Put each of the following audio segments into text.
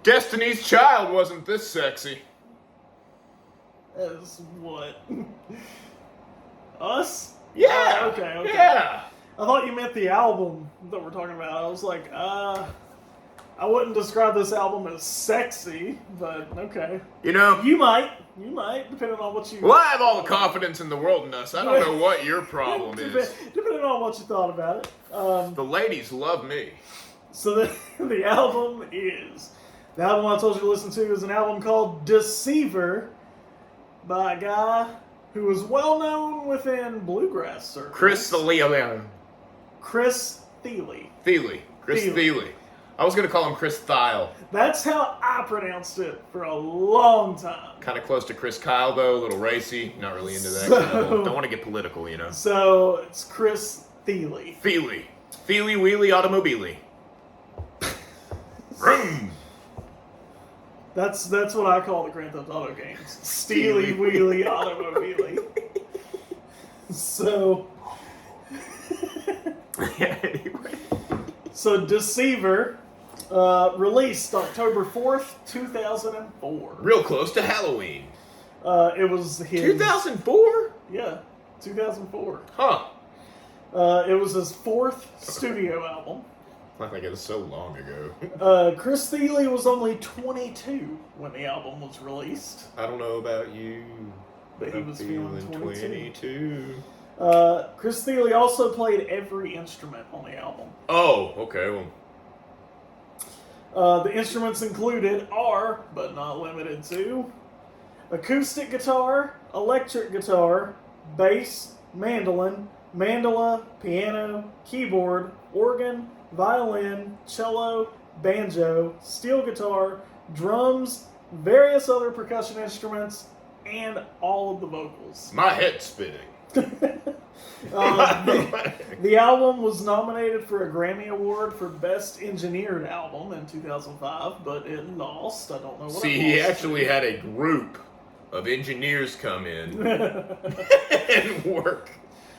Destiny's Child wasn't this sexy. As what? Us? Yeah. Okay. Yeah. I thought you meant the album that we're talking about. I was like, I wouldn't describe this album as sexy, but okay. You know, You might, depending on what you... well, I have all the confidence in the world in us. I don't know what your problem is. Depending on what you thought about it. The ladies love me. So the album is... The album I told you to listen to is an album called Deceiver by a guy who is well known within bluegrass circles. Chris Thile. Chris Thile. Chris Thile. I was going to call him Chris Thile. That's how I pronounced it for a long time. Kind of close to Chris Kyle, though. A little racy. Not really into that. Don't want to get political, you know. So it's Chris Thile. Thile. Thile Wheelie Automobile. Vroom. That's what I call the Grand Theft Auto games. Steely Wheelie Automobile. So... Yeah, anyway. So Deceiver, released October 4th, 2004. Real close to Halloween. It was his... 2004? Yeah, 2004. Huh. It was his fourth studio album. I think it was so long ago. Chris Thile was only 22 when the album was released. I don't know about you, but he was feeling 22. Chris Thile also played every instrument on the album. Oh, okay. Well, the instruments included are, but not limited to, acoustic guitar, electric guitar, bass, mandolin, mandola, piano, keyboard, organ, violin, cello, banjo, steel guitar, drums, various other percussion instruments, and all of the vocals. my head's spinning. The album was nominated for a Grammy Award for Best Engineered Album in 2005, but it lost. I don't know what See, it he lost actually to. had a group of engineers come in and work.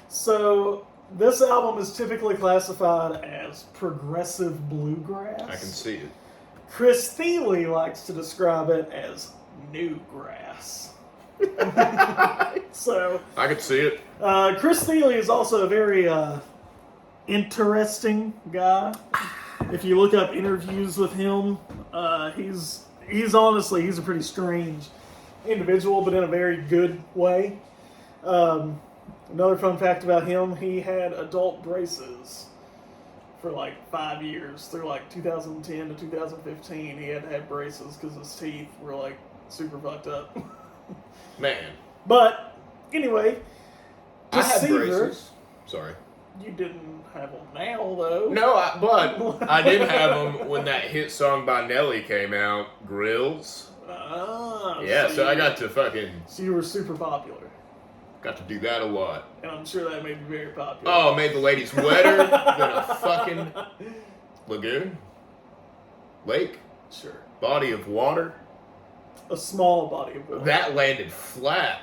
So, this album is typically classified as progressive bluegrass. I can see it. Chris Thile likes to describe it as new grass. So, I could see it. Chris Thile is also a very interesting guy. If you look up interviews with him, he's honestly, he's a pretty strange individual, but in a very good way. Another fun fact about him, he had adult braces for like 5 years. Through like 2010 to 2015, he had to have braces because his teeth were like super fucked up. Man. But, anyway, I had Deceiver, braces. Sorry. you didn't have them now, though. No, but I did have them when that hit song by Nelly came out, Grills. Yeah, so I got to fucking... So you were super popular. Got to do that a lot. And I'm sure that made you very popular. Oh, made the ladies wetter than a fucking lagoon, lake, Sure. body of water. A small body of water. That landed flat.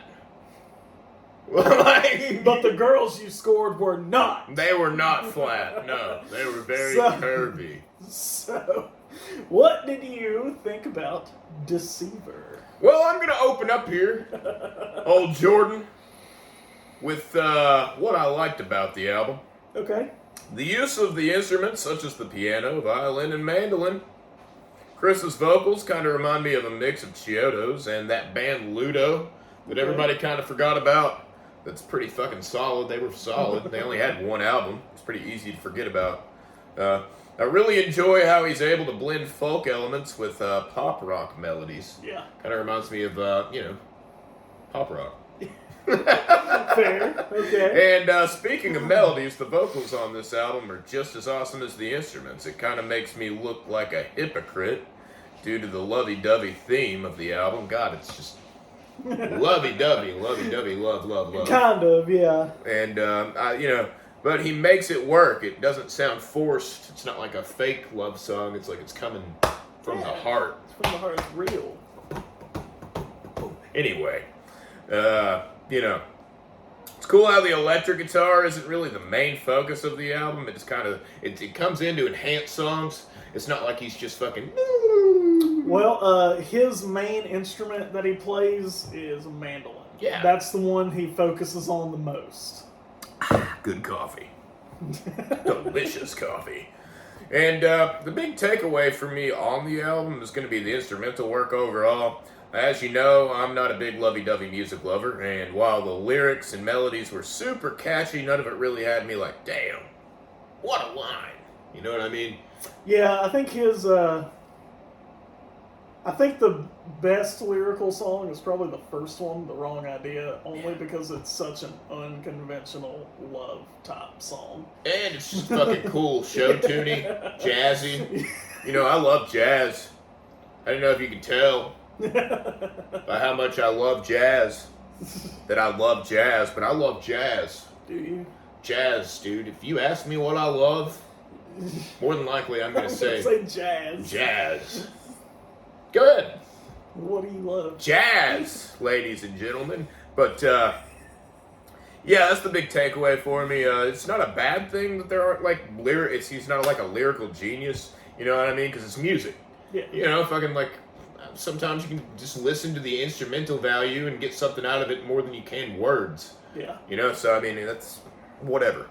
Like, But the girls you scored were not. they were not flat. No, they were very curvy. So, what did you think about Deceiver? Well, I'm gonna open up here, old Jordan, with what I liked about the album. Okay. The use of the instruments such as the piano, violin, and mandolin. Chris's vocals kind of remind me of a mix of Chiodos and that band Ludo that everybody kind of forgot about. That's pretty fucking solid. They were solid. They only had one album. It's pretty easy to forget about. I really enjoy how he's able to blend folk elements with pop rock melodies. Yeah. Kind of reminds me of, pop rock. Fair. Okay. And speaking of melodies, the vocals on this album are just as awesome as the instruments. It kind of makes me look like a hypocrite due to the lovey-dovey theme of the album. God, it's just lovey-dovey, love, love, love. Kind of, yeah. And, but he makes it work. It doesn't sound forced. It's not like a fake love song. It's like it's coming from the heart. It's from the heart. It's real. Anyway, it's cool how the electric guitar isn't really the main focus of the album. It's kind of, it comes in to enhance songs. It's not like he's just fucking, Well, his main instrument that he plays is a mandolin. Yeah. That's the one he focuses on the most. Good coffee. Delicious coffee. And the big takeaway for me on the album is going to be the instrumental work overall. As you know, I'm not a big lovey-dovey music lover, and while the lyrics and melodies were super catchy, none of it really had me like, damn, what a line. You know what I mean? Yeah, I think I think the best lyrical song is probably the first one, The Wrong Idea, only because it's such an unconventional love type song. And it's just fucking cool, show-tuney, jazzy. You know, I love jazz. I don't know if you can tell by how much I love jazz, that I love jazz, but I love jazz. Do you? Jazz, dude. If you ask me what I love, more than likely I'm going to say jazz. Jazz. Go ahead. What do you love? Jazz, ladies and gentlemen. But, yeah, that's the big takeaway for me. It's not a bad thing that there aren't, like, lyrics. He's not, like, a lyrical genius. You know what I mean? Because it's music. Yeah. You know, fucking, like, sometimes you can just listen to the instrumental value and get something out of it more than you can words. Yeah. You know, so, I mean, that's whatever.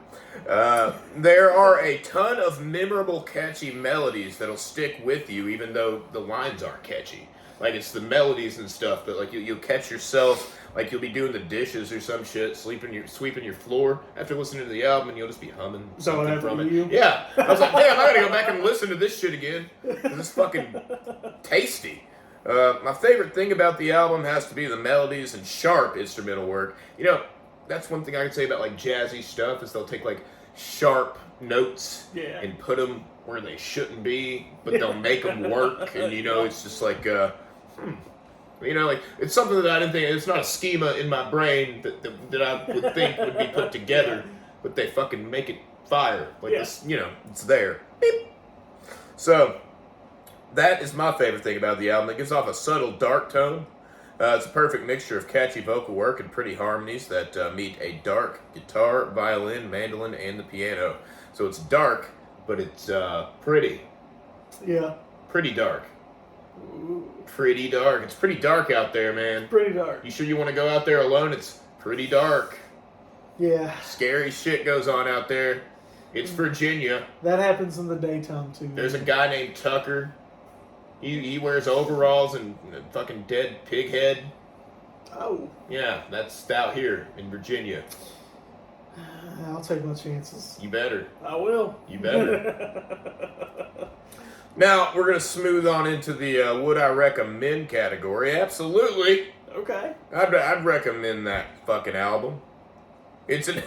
There are a ton of memorable, catchy melodies that'll stick with you, even though the lines aren't catchy. Like, it's the melodies and stuff, but, like, you'll catch yourself, like, you'll be doing the dishes or some shit, sweeping your floor after listening to the album, and you'll just be humming something from it. You? Yeah. I was like, damn, I gotta go back and listen to this shit again. It's fucking tasty. My favorite thing about the album has to be the melodies and sharp instrumental work. You know, that's one thing I can say about, like, jazzy stuff, is they'll take, like, sharp notes and put them where they shouldn't be, but they'll make them work, and, you know, it's just like, you know, like, it's something that I didn't think, it's not a schema in my brain that I would think would be put together, but they fucking make it fire. Like, this, you know, it's there. Beep. So, that is my favorite thing about the album. It gives off a subtle dark tone. It's a perfect mixture of catchy vocal work and pretty harmonies that meet a dark guitar, violin, mandolin, and the piano. So it's dark, but it's pretty. Yeah. Pretty dark. Ooh. Pretty dark. It's pretty dark out there, man. Pretty dark. You sure you want to go out there alone? It's pretty dark. Yeah. Scary shit goes on out there. It's Virginia. That happens in the daytime, too. There's a guy named Tucker. He wears overalls and a fucking dead pig head. Oh. Yeah, that's out here in Virginia. I'll take my chances. You better. I will. You better. Now, we're going to smooth on into the would I recommend category. Absolutely. Okay. I'd recommend that fucking album. It's an...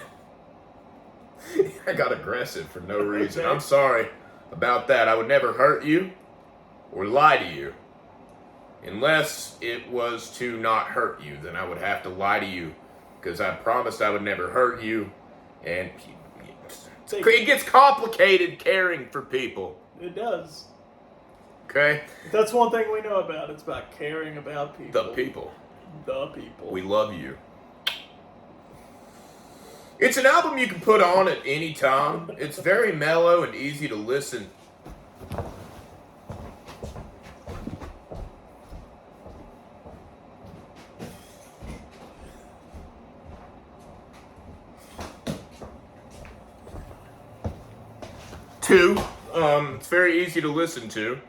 I got aggressive for no reason. Okay. I'm sorry about that. I would never hurt you or lie to you. Unless it was to not hurt you, then I would have to lie to you. Because I promised I would never hurt you. And it gets complicated caring for people. It does. Okay? That's one thing we know about. It's about caring about people. The people. The people. We love you. It's an album you can put on at any time. It's very mellow and easy to listen. It's very easy to listen to.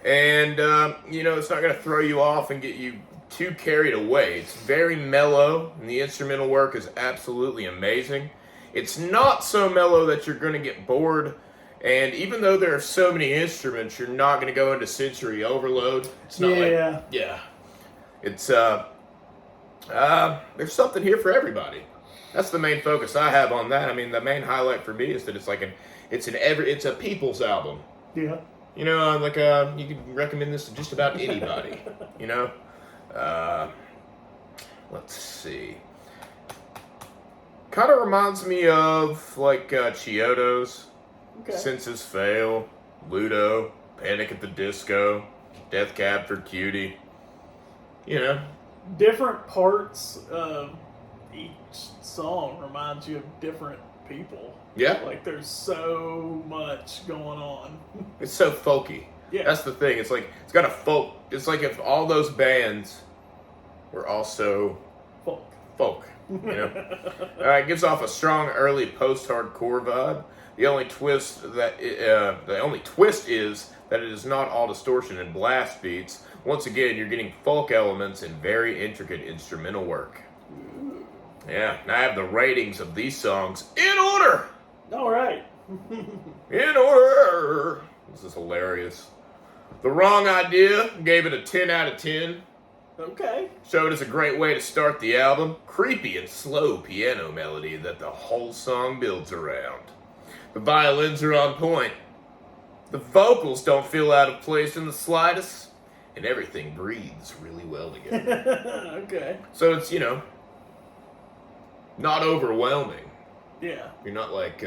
And, you know, it's not going to throw you off and get you too carried away. It's very mellow, and the instrumental work is absolutely amazing. It's not so mellow that you're going to get bored, and even though there are so many instruments, you're not going to go into sensory overload. It's not it's, there's something here for everybody. That's the main focus I have on that. I mean, the main highlight for me is that it's like it's a people's album. Yeah. You know, like, you could recommend this to just about anybody, you know? Let's see. Kind of reminds me of, like, Chiodos, Senses Fail, Ludo, Panic at the Disco, Death Cab for Cutie. You know? Different parts of each song reminds you of different people. Yeah. Like, there's so much going on. It's so folky. Yeah. That's the thing. It's like, it's got a folk. It's like if all those bands were also folk. You know? It gives off a strong early post-hardcore vibe. The only twist is that it is not all distortion and blast beats. Once again, you're getting folk elements and very intricate instrumental work. Yeah, and I have the ratings of these songs in order. All right. In order. This is hilarious. The Wrong Idea, gave it a 10 out of 10. Okay. Showed us a great way to start the album. Creepy and slow piano melody that the whole song builds around. The violins are on point. The vocals don't feel out of place in the slightest. And everything breathes really well together. Okay. So it's, not overwhelming. Yeah. You're not like,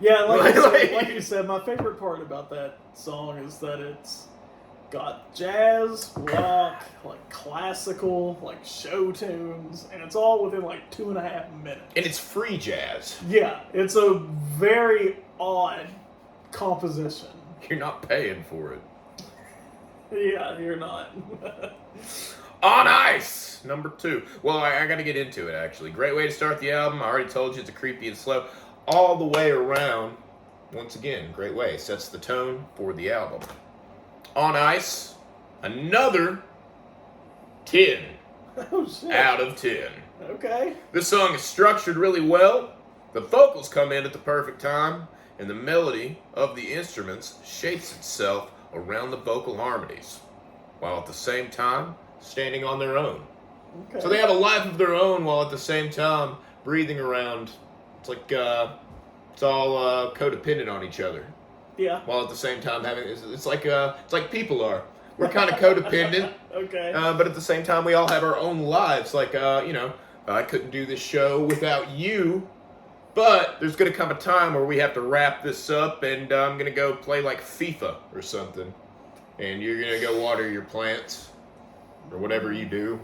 Yeah, like you said, my favorite part about that song is that it's got jazz, rock, like classical, like show tunes, and it's all within like 2.5 minutes. and it's free jazz. Yeah, it's a very odd composition. You're not paying for it. Yeah, you're not. On Ice, number 2. Well, I got to get into it, actually. Great way to start the album. I already told you it's a creepy and slow. All the way around, once again, great way. Sets the tone for the album. On Ice, another 10 Oh, shit. out of 10. Okay. This song is structured really well. The vocals come in at the perfect time, and the melody of the instruments shapes itself around the vocal harmonies, while at the same time standing on their own. Okay. So they have a life of their own while at the same time breathing around. It's like it's all codependent on each other. Yeah. While at the same time having it's like people are. We're kind of codependent. Okay. But at the same time we all have our own lives. Like I couldn't do this show without you. But there's gonna come a time where we have to wrap this up, and I'm gonna go play like FIFA or something, and you're gonna go water your plants or whatever you do.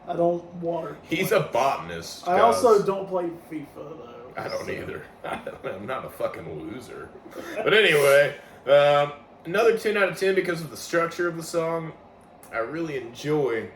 I don't water. He's a botanist. I also don't play FIFA though. I don't either. I'm not a fucking loser. But anyway, another 10 out of 10 because of the structure of the song. I really enjoy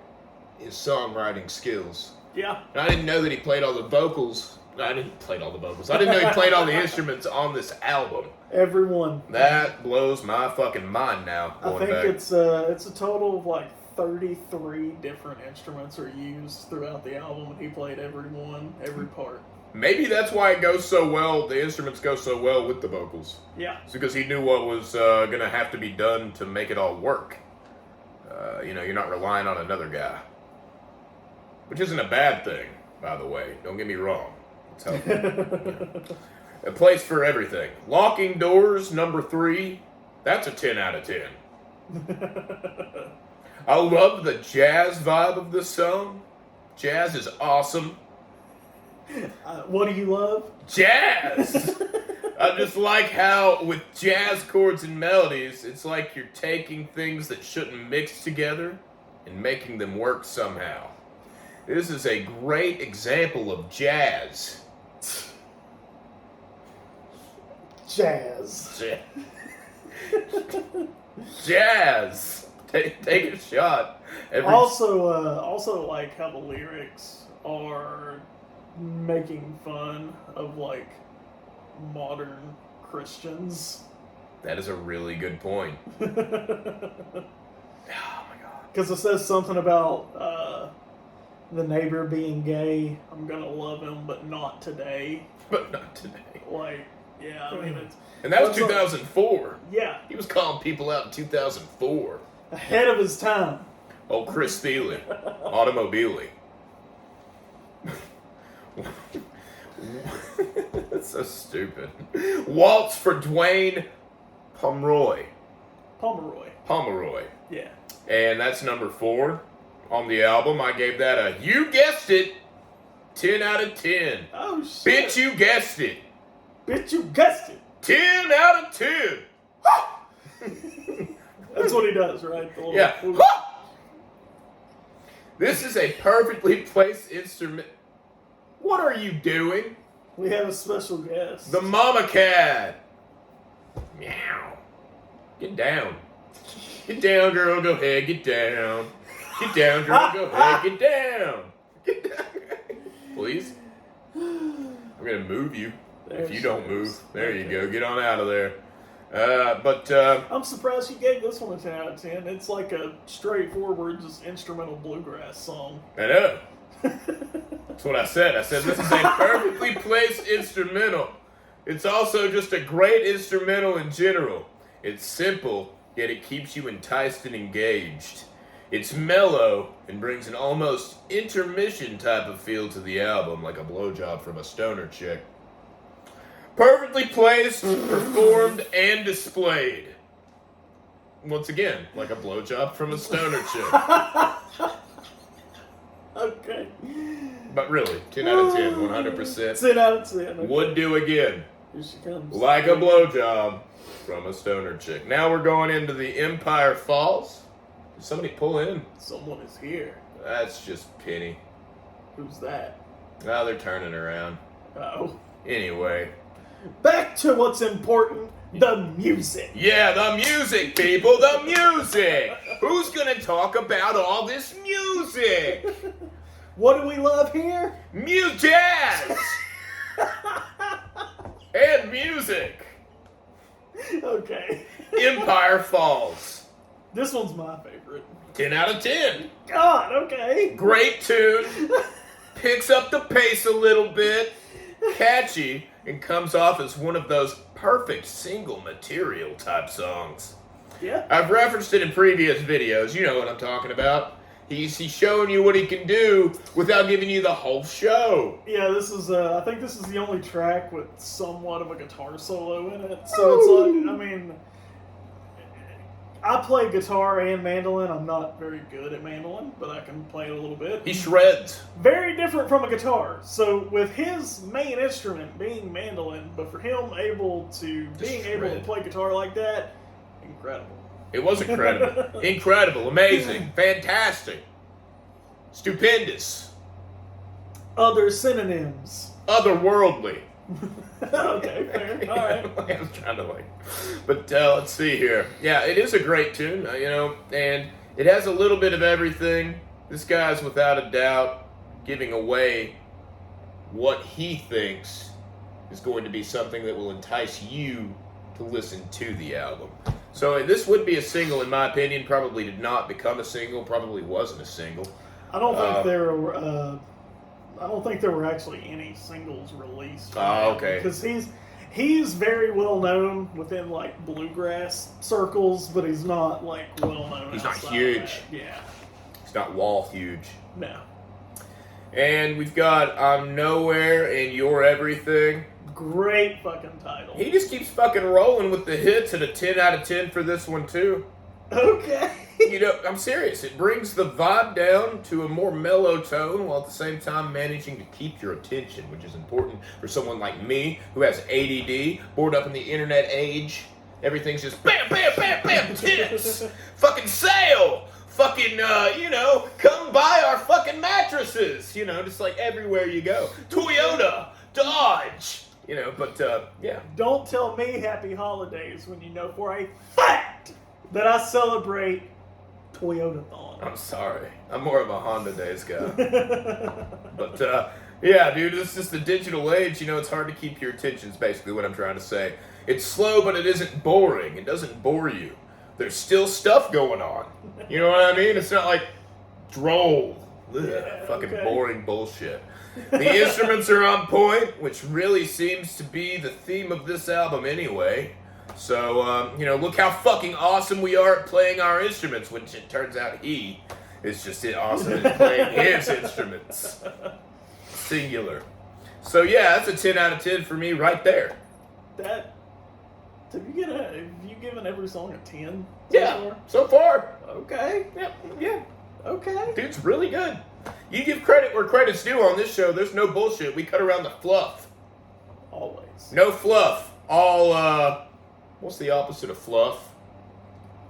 his songwriting skills. Yeah. And I didn't know that he played all the vocals. I didn't know he played all the instruments on this album. Everyone. That blows my fucking mind now. I think it's a total of like 33 different instruments are used throughout the album, and he played every part. Maybe that's why it goes so well. The instruments go so well with the vocals. Yeah. It's because he knew what was going to have to be done to make it all work. You're not relying on another guy. Which isn't a bad thing, by the way. Don't get me wrong. It's helpful. A place for everything. Locking Doors, number 3. That's a 10 out of 10. I love the jazz vibe of this song. Jazz is awesome. What do you love? Jazz! I just like how, with jazz chords and melodies, it's like you're taking things that shouldn't mix together and making them work somehow. This is a great example of jazz. Jazz. Jazz. Take a shot. Also like how the lyrics are making fun of like modern Christians. That is a really good point. Oh my god. Because it says something about the neighbor being gay. I'm gonna love him, but not today. But not today. Like, yeah, I mean it's. And that was 2004. Yeah. He was calling people out in 2004. Ahead of his time. Oh, Chris Thile. Automobile. That's so stupid. Waltz for Dwayne Pomeroy. Pomeroy. Yeah. And that's number 4 on the album. I gave that a, you guessed it, 10 out of 10. Oh, shit. Bitch, you guessed it. Bitch, you guessed it. 10 out of 10. That's what he does, right? The little- Yeah. This is a perfectly placed instrument. What are you doing? We have a special guest. The Mama Cat. Meow. Get down. Get down, girl. Go ahead. Get down. Get down, girl. Go ahead. Get down. Get down. Please. I'm gonna move you if you don't move. There you go. Get on out of there. I'm surprised you gave this one a 10 out of 10. It's like a straightforward, just instrumental bluegrass song. I know. That's what I said. I said this is a perfectly placed instrumental. It's also just a great instrumental in general. It's simple, yet it keeps you enticed and engaged. It's mellow and brings an almost intermission type of feel to the album, like a blowjob from a stoner chick. Perfectly placed, performed, and displayed. Once again, like a blowjob from a stoner chick. Okay. But really, 10 out of 10, 100%. 10 out of 10. Okay. Would do again. Here she comes. Like a blowjob from a stoner chick. Now we're going into the Empire Falls. Did somebody pull in? Someone is here. That's just Penny. Who's that? Now they're turning around. Oh. Anyway. Back to what's important, the music. Yeah, the music, people, the music. Who's gonna talk about all this music? What do we love here? Jazz! And music. Okay. Empire Falls. This one's my favorite. 10 out of 10. God, okay. Great tune. Picks up the pace a little bit. Catchy. And comes off as one of those perfect single material type songs. Yeah. I've referenced it in previous videos. You know what I'm talking about. He's showing you what he can do without giving you the whole show. Yeah, this is, I think this is the only track with somewhat of a guitar solo in it. So it's like, I mean, I play guitar and mandolin. I'm not very good at mandolin, but I can play it a little bit. He shreds. Very different from a guitar. So with his main instrument being mandolin, but for him able to play guitar like that, incredible. It was incredible. Incredible. Amazing. Fantastic. Stupendous. Other synonyms. Otherworldly. Okay, fair. All right. I'm trying to but let's see here. Yeah, it is a great tune, and it has a little bit of everything. This guy's without a doubt giving away what he thinks is going to be something that will entice you to listen to the album. So this would be a single, in my opinion. Probably did not become a single. Probably wasn't a single. I don't think there were. I don't think there were actually any singles released. Oh, okay. Because he's very well known within like bluegrass circles, but he's not like well known. He's not huge. Yeah. He's not wall huge. No. And we've got I'm Nowhere and You're Everything. Great fucking title. He just keeps fucking rolling with the hits, and a 10 out of 10 for this one too. Okay. I'm serious. It brings the vibe down to a more mellow tone while at the same time managing to keep your attention, which is important for someone like me who has ADD, bored up in the internet age. Everything's just bam, bam, bam, bam, tits. Fucking sale. Fucking, come buy our fucking mattresses. Just like everywhere you go. Toyota, Dodge. Yeah. Don't tell me happy holidays when you know for a fact that I celebrate Toyota-thon. I'm sorry. I'm more of a Honda Days guy. But, yeah, dude, it's just the digital age. It's hard to keep your attention is basically what I'm trying to say. It's slow, but it isn't boring. It doesn't bore you. There's still stuff going on. You know what I mean? It's not like droll. Fucking boring bullshit. The instruments are on point, which really seems to be the theme of this album anyway. So, look how fucking awesome we are at playing our instruments, which it turns out he is just awesome at playing his instruments. Singular. So, yeah, that's a 10 out of 10 for me right there. Have you given every song a 10? So far. Okay. Yeah. Okay. Dude's really good. You give credit where credit's due on this show. There's no bullshit. We cut around the fluff. Always. No fluff. All, what's the opposite of fluff?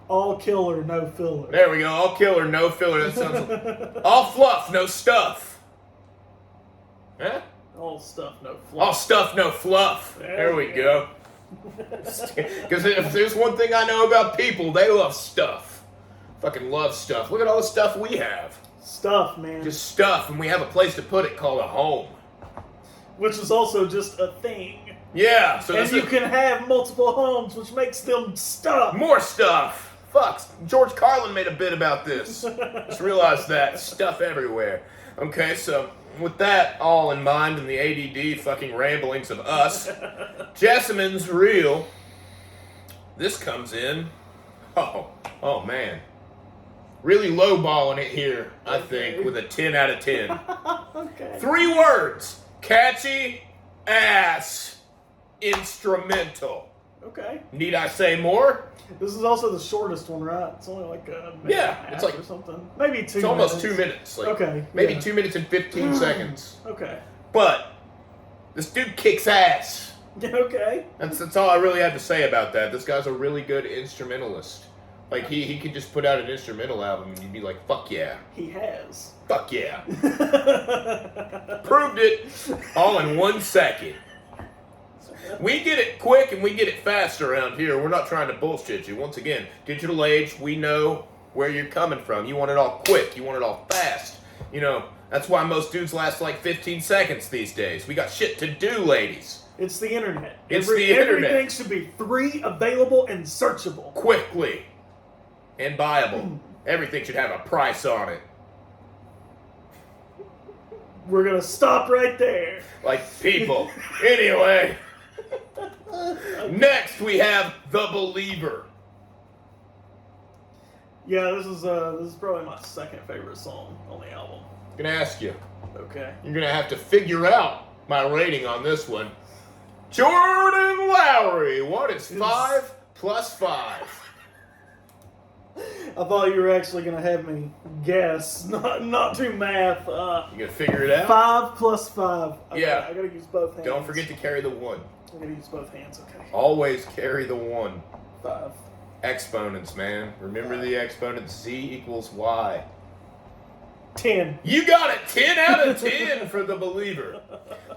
All killer, no filler. There we go. All killer, no filler. That sounds all fluff, no stuff. Huh? All stuff, no fluff. All stuff, no fluff. There we go. Because if there's one thing I know about people, they love stuff. Fucking love stuff. Look at all the stuff we have. Stuff, man. Just stuff, and we have a place to put it called a home. Which is also just a thing. Yeah. So and you can have multiple homes, which makes them stuff. More stuff. Fuck. George Carlin made a bit about this. Just realized that. Stuff everywhere. Okay, so with that all in mind and the ADD fucking ramblings of us, Jessamine's Reel, this comes in, oh man, really lowballing it here, I think, with a 10 out of 10. Okay. 3 words: catchy, ass, instrumental. Okay. Need I say more? This is also the shortest one, right? It's only like a minute and a half it's like or something. Maybe 2 minutes. It's almost 2 minutes. Like, okay. Maybe 2 minutes and 15 seconds. Okay. But this dude kicks ass. Okay. That's all I really have to say about that. This guy's a really good instrumentalist. Like, he could just put out an instrumental album and you'd be like, fuck yeah. He has. Fuck yeah. Proved it all in 1 second. We get it quick and we get it fast around here. We're not trying to bullshit you. Once again, digital age, we know where you're coming from. You want it all quick. You want it all fast. You know, that's why most dudes last like 15 seconds these days. We got shit to do, ladies. It's the internet. It's the internet. Everything should be free, available, and searchable. Quickly. And buyable. Everything should have a price on it. We're going to stop right there. Like people. Anyway. Next, we have The Believer. Yeah, this is probably my second favorite song on the album. I'm gonna ask you. Okay. You're gonna have to figure out my rating on this one. Jordan Lowry. What is 5 plus 5? I thought you were actually going to have me guess, not do math. You gonna figure it out? 5 plus 5. Okay, Yeah. I got to use both hands. Don't forget to carry the 1. I'm going to use both hands, okay. Always carry the 1. 5. Exponents, man. Remember the exponent. Z equals Y. 10. You got it. 10 out of 10 for The Believer.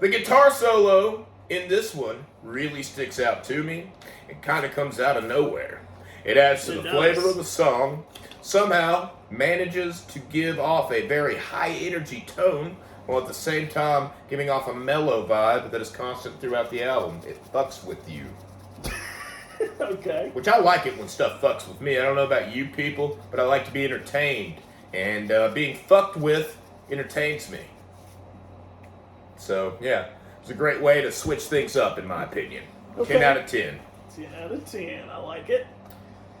The guitar solo in this one really sticks out to me. It kind of comes out of nowhere. It adds to the flavor of the song. Somehow manages to give off a very high energy tone, while at the same time giving off a mellow vibe that is constant throughout the album. It fucks with you. Okay. Which I like it when stuff fucks with me. I don't know about you people, but I like to be entertained. And being fucked with entertains me. So, yeah. It's a great way to switch things up, in my opinion. Okay. 10 out of 10. 10 out of 10. I like it.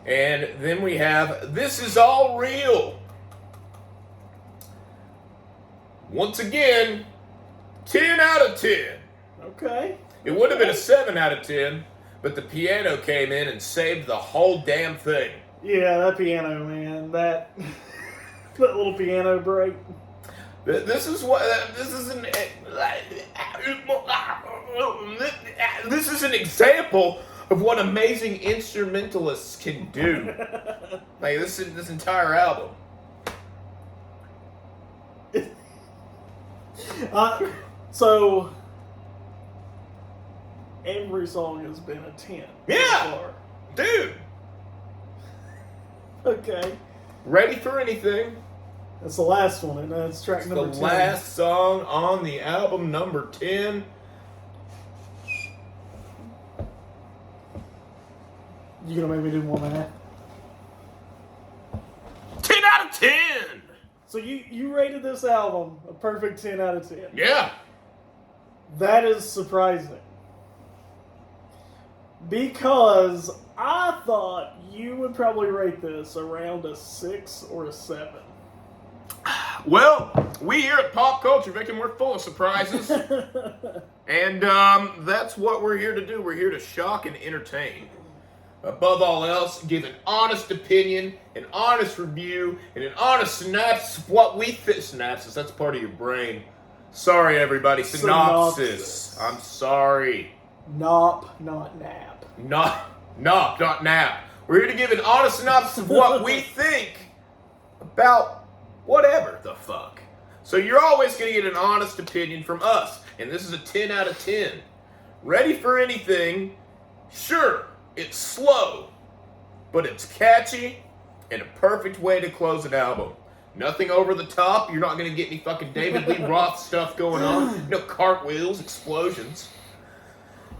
And then we have This Is All Real. Once again, 10 out of 10. Okay. It would have been a 7 out of 10, but the piano came in and saved the whole damn thing. Yeah, that piano, man. That little piano break. This is an example of what amazing instrumentalists can do. Like this entire album. So every song has been a 10. Yeah, so far. dude. Okay. Ready for anything? That's the last one, and that's track It's number the 10. last song on the album, number 10. You gonna make me do more math? 10 out of 10. So you rated this album a perfect 10 out of 10. Yeah. That is surprising. Because I thought you would probably rate this around a 6 or a 7. Well, we here at Pop Culture Victim, we're full of surprises. And that's what we're here to do. We're here to shock and entertain. Above all else, give an honest opinion, an honest review, and an honest synopsis of what we think. Synopsis, that's part of your brain. Sorry, everybody. Synopsis. I'm sorry. Nop, not nap. Not nap. We're here to give an honest synopsis of what we think about whatever the fuck. So you're always going to get an honest opinion from us. And this is a 10 out of 10. Ready for anything. Sure, it's slow, but it's catchy and a perfect way to close an album. Nothing over the top. You're not going to get any fucking David Lee Roth stuff going on. No cartwheels, explosions.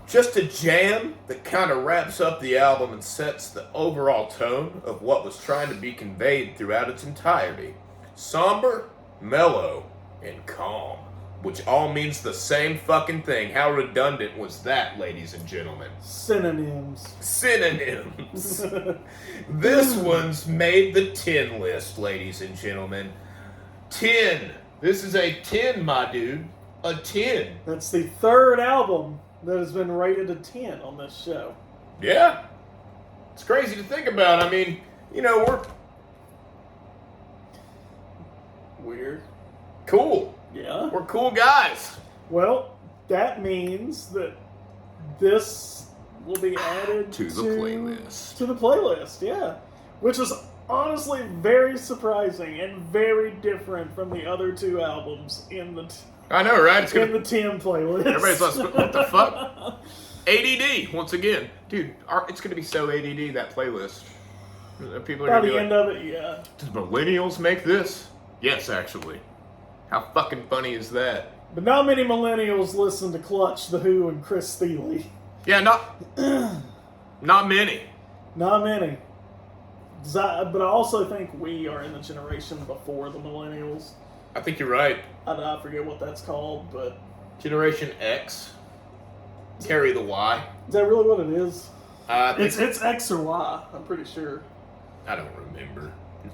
Just a jam that kind of wraps up the album and sets the overall tone of what was trying to be conveyed throughout its entirety. Somber, mellow, and calm. Which all means the same fucking thing. How redundant was that, ladies and gentlemen? Synonyms. Synonyms. This one's made the 10 list, ladies and gentlemen. 10. This is a 10, my dude. A 10. That's the third album that has been rated a 10 on this show. Yeah. It's crazy to think about. I mean, you know, we're Weird. cool. Yeah. We're cool guys. Well, that means that this will be added To the playlist. To the playlist, yeah. Which is honestly very surprising and very different from the other two albums in the I know, right? It's in gonna, the 10 playlist. everybody's like, what the fuck? ADD, once again. Dude, it's going to be so ADD, that playlist. People are By going to the be end like, of it, yeah. does millennials make this? Yes, actually. How fucking funny is that? But not many millennials listen to Clutch, The Who, and Chris Thile. Yeah, not many. Not many. But I also think we are in the generation before the millennials. I think you're right. I forget what that's called, but... Generation X. Carry the Y. Is that really what it is? I think, It's X or Y, I'm pretty sure. I don't remember.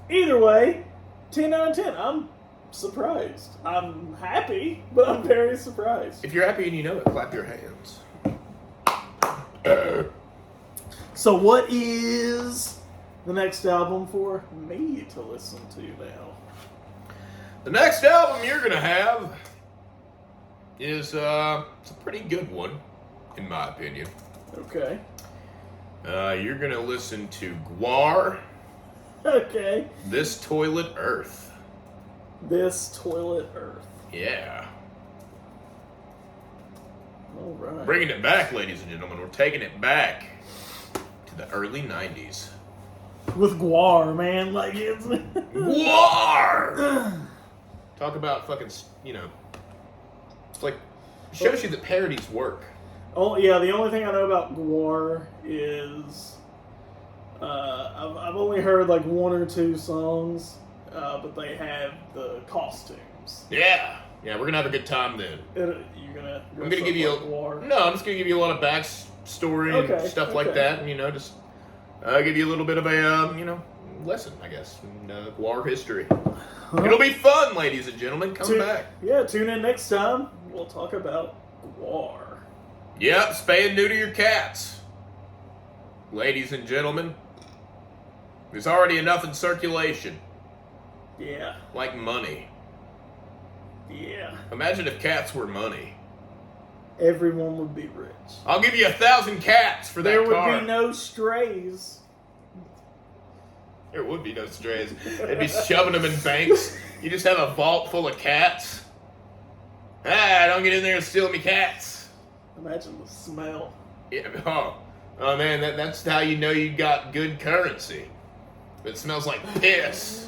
Either way, 10 out of 10. I'm surprised. I'm happy, but I'm very surprised. If you're happy and you know it, clap your hands. So what is the next album for me to listen to now? The next album you're gonna have is it's a pretty good one, in my opinion. Okay. You're gonna listen to Guar, Okay. This Toilet Earth. This Toilet Earth. Yeah. All right. Bringing it back, ladies and gentlemen. We're taking it back to the early 90s. With Guar, man. Like, it's... Guar! Talk about fucking, you know, it's like, it shows you that parodies work. Oh, yeah, the only thing I know about Guar is... I've only heard like one or two songs, but they have the costumes. Yeah. Yeah, we're gonna have a good time then. You're gonna... I'm gonna give you Guar. No, I'm just gonna give you a lot of backstory and stuff like that, and, you know, just give you a little bit of a, you know, lesson, I guess, in Guar history. It'll be fun, ladies and gentlemen. Come back. Yeah, tune in next time. We'll talk about Guar. Yep, spay and neuter your cats. Ladies and gentlemen, there's already enough in circulation. Yeah. Like money. Yeah. Imagine if cats were money. Everyone would be rich. I'll give you 1,000 cats for that There would car. be no strays. There would be no strays. They'd be shoving them in banks. You just have a vault full of cats. Don't get in there and steal me cats. Imagine the smell. Yeah, oh man, that's how you know you got good currency. It smells like piss.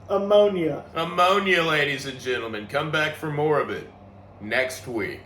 Ammonia. Ammonia, ladies and gentlemen. Come back for more of it next week.